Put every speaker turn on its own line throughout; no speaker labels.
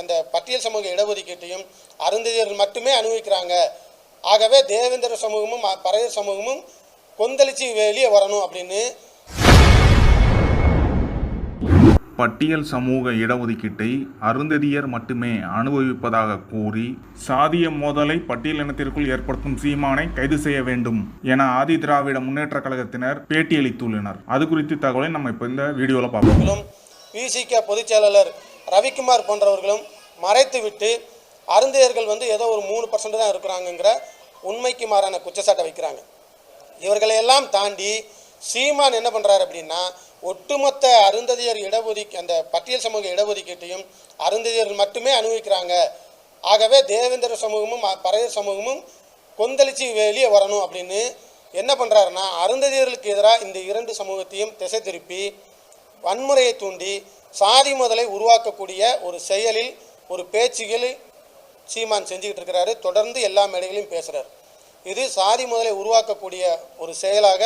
அந்த பட்டியல் சமூக இடஒதுக்கீட்டையும் அருந்ததியர்கள் மட்டுமே அனுபவிக்கிறாங்க. ஆகவே தேவேந்திர சமூகமும் பறையர் சமூகமும் கொந்தளிச்சு வெளியே வரணும் அப்படின்னு
பட்டியல் சமூக இடஒதுக்கீட்டை அருந்ததியர் மட்டுமே அனுபவிப்பதாக கூறி சாதிய மோதலை பட்டியல் இனத்திற்குள் ஏற்படுத்தும் சீமானை கைது செய்ய வேண்டும் என ஆதி திராவிட முன்னேற்ற கழகத்தினர் பேட்டியளித்துள்ளனர். அது குறித்து தகவலை நம்ம இப்போ இந்த வீடியோவில் பார்ப்போம்.
விசிக பொதுச் செயலாளர் ரவிக்குமார் போன்றவர்களும் மறைத்துவிட்டு அருந்தையர்கள் ஏதோ ஒரு 3% தான் இருக்கிறாங்கிற உண்மைக்கு மாறான குற்றச்சாட்டை வைக்கிறாங்க. இவர்களையெல்லாம் தாண்டி சீமான் என்ன பண்ணுறாரு அப்படின்னா, ஒட்டுமொத்த அருந்ததியர் அந்த பட்டியல் சமூக இடஒதுக்கீட்டையும் அருந்ததியர்கள் மட்டுமே அனுபவிக்கிறாங்க. ஆகவே தேவேந்திர சமூகமும் பறையர் சமூகமும் கொந்தளிச்சு வெளியே வரணும் அப்படின்னு என்ன பண்ணுறாருன்னா, அருந்ததியர்களுக்கு எதிராக இந்த 2 சமூகத்தையும் திசை திருப்பி வன்முறையை தூண்டி சாதி முதலை உருவாக்கக்கூடிய ஒரு செயலில் ஒரு பேச்சுகளில் சீமான் செஞ்சுக்கிட்டு இருக்கிறாரு. தொடர்ந்து எல்லா மேடைகளையும் பேசுகிறார். இது சாதி முதலை உருவாக்கக்கூடிய ஒரு செயலாக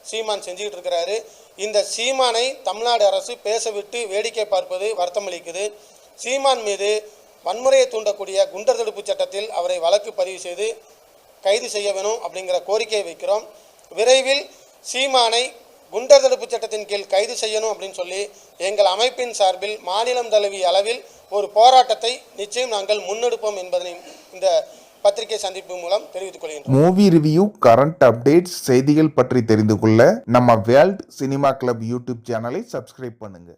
சீமான் செஞ்சுக்கிட்டு இருக்கிறாரு. இந்த சீமானை தமிழ்நாடு அரசு பேச விட்டு வேடிக்கை பார்ப்பது வருத்தமளிக்குது. சீமான் மீது வன்முறையை தூண்டக்கூடிய குண்டர் தடுப்பு சட்டத்தில் அவரை வழக்கு பதிவு செய்து கைது செய்ய வேணும் அப்படிங்கிற கோரிக்கையை வைக்கிறோம். விரைவில் சீமானை குண்டர் தடுப்பு சட்டத்தின் கீழ் கைது செய்யணும் அப்படின்னு சொல்லி எங்கள் அமைப்பின் சார்பில் மாநிலம் தழுவிய அளவில் ஒரு போராட்டத்தை நிச்சயம் நாங்கள் முன்னெடுப்போம் என்பதனை இந்த பத்திரிகை சந்திப்பு மூலம் தெரிவித்துக் கொள்கின்றோம்.
மூவி ரிவ்யூ, கரண்ட் அப்டேட்ஸ், செய்திகள் பற்றி தெரிந்து கொள்ள நம்ம வேர்ல்ட் சினிமா கிளப் யூடியூப் சேனலை சப்ஸ்கிரைப் பண்ணுங்க.